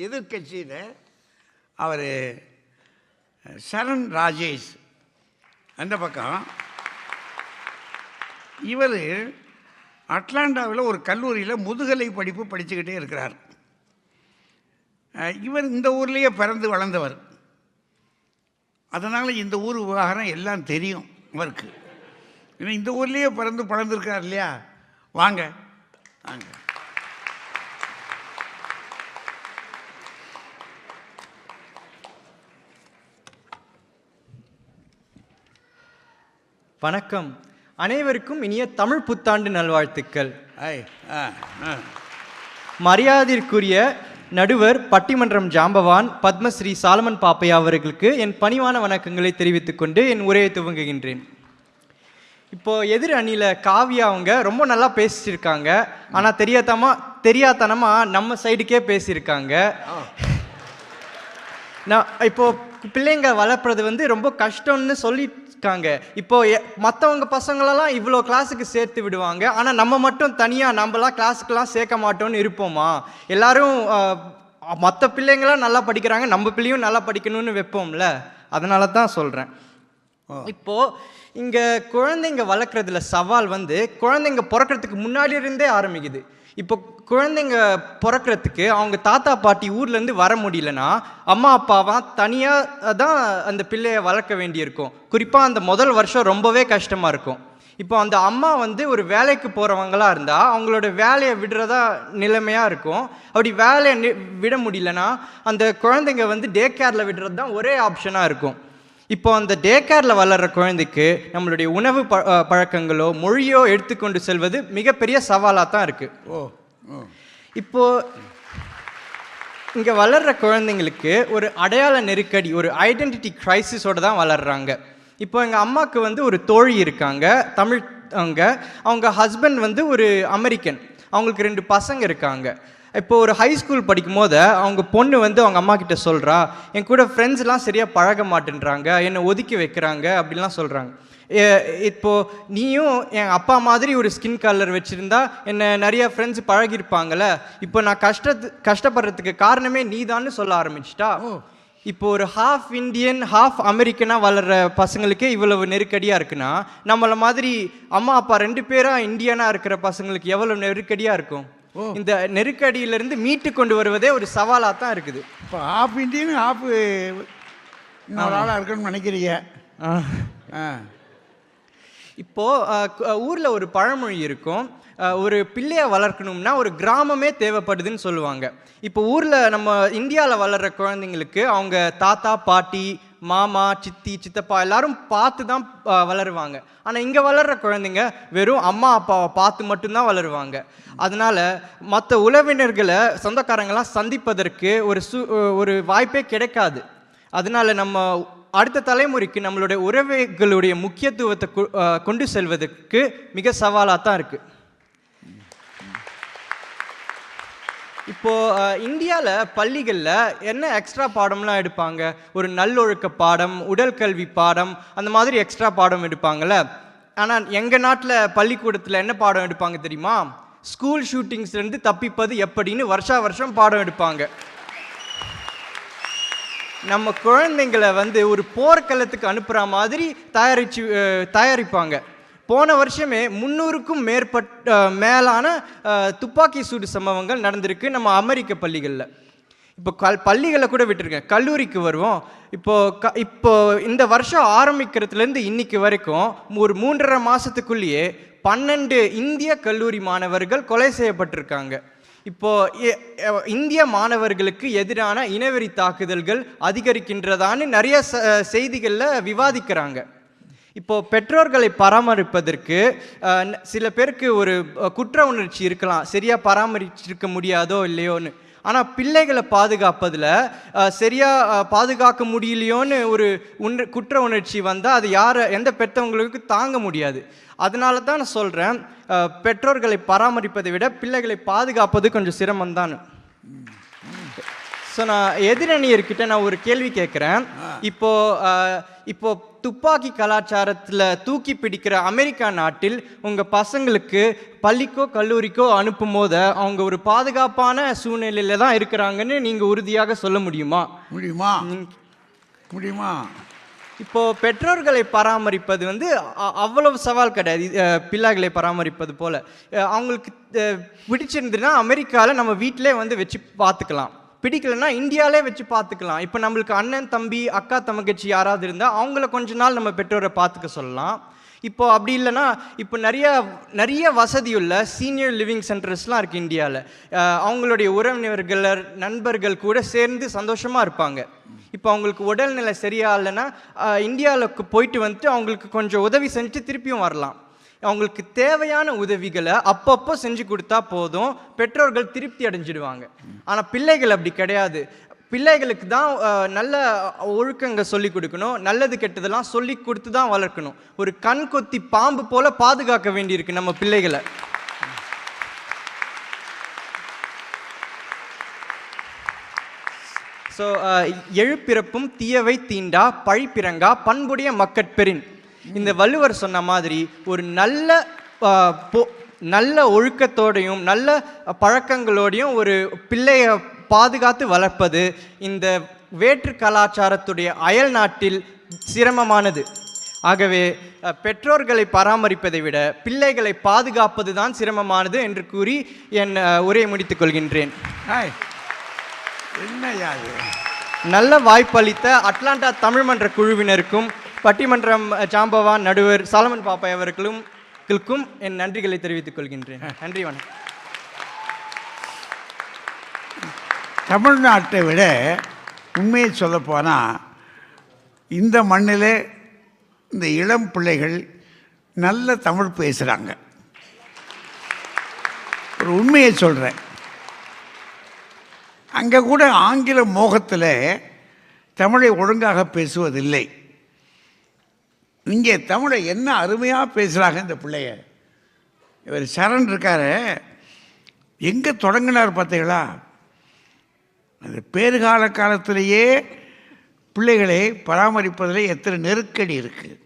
எதிர்கட்சியில் அவர் சரண் ராஜேஷ் அந்த பக்கம், இவர் அட்லாண்டாவில் ஒரு கல்லூரியில் முதுகலை படிப்பு படிச்சுக்கிட்டே இருக்கிறார். இவர் இந்த ஊர்லேயே பிறந்து வளர்ந்தவர், அதனால் இந்த ஊர் விவகாரம் எல்லாம் தெரியும் அவருக்கு. ஏன்னா இந்த ஊர்லேயே பிறந்து பழந்திருக்கார் இல்லையா. வாங்க வாங்க. வணக்கம். அனைவருக்கும் இனிய தமிழ் புத்தாண்டு நல்வாழ்த்துக்கள். மரியாதைக்குரிய நடுவர் பட்டிமன்றம் ஜாம்பவான் பத்மஸ்ரீ சாலமன் பாப்பையா அவர்களுக்கு என் பணிவான வணக்கங்களை தெரிவித்துக் கொண்டு என் உரையை துவங்குகின்றேன். இப்போ எதிர் அணியில் காவியா அவங்க ரொம்ப நல்லா பேசியிருக்காங்க, ஆனால் தெரியாதனமா நம்ம சைடுக்கே பேசியிருக்காங்க. நான் இப்போ பிள்ளைங்க வளர்ப்புறது ரொம்ப கஷ்டம்னு சொல்லியிருக்காங்க. இப்போ மற்றவங்க பசங்களெல்லாம் இவ்வளோ கிளாஸுக்கு சேர்த்து விடுவாங்க, ஆனால் நம்ம மட்டும் தனியாக நம்மளாம் கிளாஸுக்கெல்லாம் சேர்க்க மாட்டோம்னு இருப்போமா? எல்லாரும் மற்ற பிள்ளைங்களாம் நல்லா படிக்கிறாங்க, நம்ம பிள்ளையும் நல்லா படிக்கணும்னு வைப்போம்ல, அதனால தான் சொல்கிறேன். இப்போது இங்கே குழந்தைங்க வளர்க்குறதுல சவால் குழந்தைங்க பிறக்கிறதுக்கு முன்னாடி இருந்தே ஆரம்பிக்குது. இப்போ குழந்தைங்க பிறக்கிறதுக்கு அவங்க தாத்தா பாட்டி ஊர்லேருந்து வர முடியலன்னா அம்மா அப்பாவா தனியாக தான் அந்த பிள்ளையை வளர்க்க வேண்டியிருக்கும். குறிப்பாக அந்த முதல் வருஷம் ரொம்பவே கஷ்டமாக இருக்கும். இப்போ அந்த அம்மா ஒரு வேலைக்கு போகிறவங்களாக இருந்தால் அவங்களோட வேலையை விடுறதா நிலைமையாக இருக்கும். அப்படி வேலையை விட முடியலன்னா அந்த குழந்தைங்க டே கேரில் விடுறது தான் ஒரே ஆப்ஷனாக இருக்கும். இப்போ அந்த டே கேரில் வளர்கிற குழந்தைக்கு நம்மளுடைய உணவு பழக்கங்களோ மொழியோ எடுத்துக்கொண்டு செல்வது மிகப்பெரிய சவாலாக தான் இருக்குது. இப்போது இங்கே வளர்கிற குழந்தைங்களுக்கு ஒரு அடையாள நெருக்கடி, ஒரு ஐடென்டிட்டி கிரைசிஸோடு தான் வளர்கிறாங்க. இப்போ எங்கள் அம்மாவுக்கு ஒரு தோழி இருக்காங்க, தமிழ். அவங்க ஹஸ்பண்ட் ஒரு அமெரிக்கன். அவங்களுக்கு 2 பசங்க இருக்காங்க. இப்போ ஒரு ஹை ஸ்கூல் படிக்கும் போது அவங்க பொண்ணு அவங்க அம்மா கிட்ட சொல்கிறா, என் கூட ஃப்ரெண்ட்ஸ்லாம் சரியாக பழக மாட்டேன்றாங்க, என்னை ஒதுக்கி வைக்கிறாங்க அப்படிலாம் சொல்கிறாங்க. இப்போது நீயும் என் அப்பா மாதிரி ஒரு ஸ்கின் கலர் வச்சுருந்தா என்னை நிறைய ஃப்ரெண்ட்ஸ் பழகிருப்பாங்கள்ல, இப்போ நான் கஷ்டப்படுறதுக்கு காரணமே நீதான்னு சொல்ல ஆரம்பிச்சிட்டா. இப்போ ஒரு ஹாஃப் இந்தியன் ஹாஃப் அமெரிக்கனாக வளர்கிற பசங்களுக்கே இவ்வளவு நெருக்கடியாக இருக்குன்னா நம்மளை மாதிரி அம்மா அப்பா 2 பேராக இந்தியனாக இருக்கிற பசங்களுக்கு எவ்வளோ நெருக்கடியாக இருக்கும். இந்த நெருக்கடியிலிருந்து மீட்டு கொண்டு வருவதே ஒரு சவாலாக தான் இருக்குது. இப்போ ஹாஃப் இந்தியன் ஹாஃப் ஆளாக இருக்குன்னு நினைக்கிறீங்க. இப்போது ஊரில் ஒரு பழமொழி இருக்கும், ஒரு பிள்ளையை வளர்க்கணும்னா ஒரு கிராமமே தேவைப்படுதுன்னு சொல்லுவாங்க. இப்போ ஊரில் நம்ம இந்தியாவில் வளர்கிற குழந்தைங்களுக்கு அவங்க தாத்தா பாட்டி மாமா சித்தி சித்தப்பா எல்லாரும் பார்த்து தான் வளருவாங்க. ஆனால் இங்கே வளர்கிற குழந்தைங்க வெறும் அம்மா அப்பாவை பார்த்து மட்டும்தான் வளருவாங்க. அதனால் மற்ற உறவினர்களை சொந்தக்காரங்களாம் சந்திப்பதற்கு ஒரு வாய்ப்பே கிடைக்காது. அதனால் நம்ம அடுத்த தலைமுறைக்கு நம்மளுடைய உறவுகளுடைய முக்கியத்துவத்தை கொண்டு செல்வதற்கு மிக சவாலாக தான் இருக்குது. இப்போது இந்தியாவில் பள்ளிகளில் என்ன எக்ஸ்ட்ரா பாடம்லாம் எடுப்பாங்க? ஒரு நல்லொழுக்க பாடம், உடல் கல்வி பாடம், அந்த மாதிரி எக்ஸ்ட்ரா பாடம் எடுப்பாங்கள்ல. ஆனால் எங்கள் நாட்டில் பள்ளிக்கூடத்தில் என்ன பாடம் எடுப்பாங்க தெரியுமா? ஸ்கூல் ஷூட்டிங்ஸ்லேருந்து தப்பிப்பது எப்படின்னு வருஷம் பாடம் எடுப்பாங்க. நம்ம குழந்தைங்களை ஒரு போர்க்களத்துக்கு அனுப்புகிற மாதிரி தயாரிப்பாங்க. போன வருஷமே 300க்கும் மேலான துப்பாக்கி சூடு சம்பவங்கள் நடந்திருக்கு நம்ம அமெரிக்க பள்ளிகளில். இப்போ பள்ளிகளை கூட விட்டுருக்கேன், கல்லூரிக்கு வருவோம். இப்போ இந்த வருஷம் ஆரம்பிக்கிறதுலேருந்து இன்னைக்கு வரைக்கும் ஒரு 3.5 மாதத்துக்குள்ளேயே 12 இந்திய கல்லூரி மாணவர்கள் கொலை செய்யப்பட்டிருக்காங்க. இப்போது இந்திய மாணவர்களுக்கு எதிரான இனவெறி தாக்குதல்கள் அதிகரிக்கின்றதான்னு நிறைய செய்திகளில் விவாதிக்கிறாங்க. இப்போது பெற்றோர்களை பராமரிப்பதற்கு சில பேருக்கு ஒரு குற்ற உணர்ச்சி இருக்கலாம், சரியாக பராமரிச்சிருக்க முடியாதோ இல்லையோன்னு. ஆனால் பிள்ளைகளை பாதுகாப்பதில் சரியாக பாதுகாக்க முடியலையோன்னு ஒரு குற்ற உணர்ச்சி வந்தால் அது எந்த பெற்றவங்களுக்கு தாங்க முடியாது. அதனால தான் நான் சொல்கிறேன், பெற்றோர்களை பராமரிப்பதை விட பிள்ளைகளை பாதுகாப்பது கொஞ்சம் சிரமம்தான். ஸோ நான் எதிரணியர்கிட்ட நான் ஒரு கேள்வி கேட்குறேன். இப்போ துப்பாக்கி கலாச்சாரத்தில் தூக்கி பிடிக்கிற அமெரிக்கா நாட்டில் உங்கள் பசங்களுக்கு பள்ளிக்கோ கல்லூரிக்கோ அனுப்பும் போது அவங்க ஒரு பாதுகாப்பான சூழ்நிலையில் தான் இருக்கிறாங்கன்னு நீங்கள் உறுதியாக சொல்ல முடியுமா? முடியுமா? இப்போ பெற்றோர்களை பராமரிப்பது வந்து அவ்வளவு சவால் கிடையாது. பிள்ளைகளை பராமரிப்பது போல அவங்களுக்கு பிடிச்சிருந்துன்னா அமெரிக்காவில் நம்ம வீட்டிலே வந்து வச்சு பார்த்துக்கலாம். பிடிக்கலன்னா இந்தியாவிலே வச்சு பார்த்துக்கலாம். இப்போ நம்மளுக்கு அண்ணன் தம்பி அக்கா தங்கச்சி யாராவது இருந்தால் அவங்கள கொஞ்ச நாள் நம்ம பெற்றோரை பார்த்துக்க சொல்லலாம். இப்போ அப்படி இல்லைன்னா இப்போ நிறைய வசதியுள்ள சீனியர் லிவிங் சென்டர்ஸ்லாம் இருக்குது இந்தியாவில். அவங்களுடைய உறவினர்கள் நண்பர்கள் கூட சேர்ந்து சந்தோஷமாக இருப்பாங்க. இப்போ அவங்களுக்கு உடல்நிலை சரியா இல்லைன்னா இந்தியாவுக்கு போயிட்டு வந்துட்டு அவங்களுக்கு கொஞ்சம் உதவி செஞ்சுட்டு திருப்பியும் வரலாம். அவங்களுக்கு தேவையான உதவிகளை அப்பப்போ செஞ்சு கொடுத்தா போதும், பெற்றோர்கள் திருப்தி அடைஞ்சிடுவாங்க. ஆனால் பிள்ளைகள் அப்படி கிடையாது. பிள்ளைகளுக்கு தான் நல்ல ஒழுக்கங்க சொல்லி கொடுக்கணும், நல்லது கெட்டதெல்லாம் சொல்லி கொடுத்து தான் வளர்க்கணும். ஒரு கண் கொத்தி பாம்பு போல பாதுகாக்க வேண்டியிருக்கு நம்ம பிள்ளைகளை. ஸோ எழுப்பிறப்பும் தீயவை தீண்டா பழிப்பிறங்கா பண்புடைய மக்கட்பெறின், இந்த வள்ளுவர் சொன்ன மாதிரி ஒரு நல்ல ஒழுக்கத்தோடையும் நல்ல பழக்கங்களோடையும் ஒரு பிள்ளையை பாதுகாத்து வளர்ப்பது இந்த வேற்று கலாச்சாரத்துடைய அயல் நாட்டில் சிரமமானது. ஆகவே பெற்றோர்களை பராமரிப்பதை விட பிள்ளைகளை பாதுகாப்பது தான் சிரமமானது என்று கூறி என் உரையை முடித்துக் கொள்கின்றேன். நல்ல வாய்ப்பளித்த அட்லாண்டா தமிழ் மன்ற குழுவினருக்கும் பட்டிமன்றம் ஜாம்பவான் நடுவர் சாலமன் பாப்பா அவர்களுக்கும் என் நன்றிகளை தெரிவித்துக் கொள்கின்றேன். நன்றி, வணக்கம். தமிழ்நாட்டை விட உண்மையை சொல்லப்போனால் இந்த மண்ணில் இந்த இளம் பிள்ளைகள் நல்ல தமிழ் பேசுகிறாங்க. ஒரு உண்மையை சொல்கிறேன், அங்கே கூட ஆங்கில மோகத்தில் தமிழை ஒழுங்காக பேசுவதில்லை. இங்கே தமிழை என்ன அருமையாக பேசுகிறாங்க இந்த பிள்ளைய. இவர் சரண் இருக்கார், எங்கே தொடங்கினார் பார்த்தீங்களா? அந்த பேறுகால காலத்திலேயே பிள்ளைகளை பராமரிப்பதில் எத்தனை நெருக்கடி இருக்குது.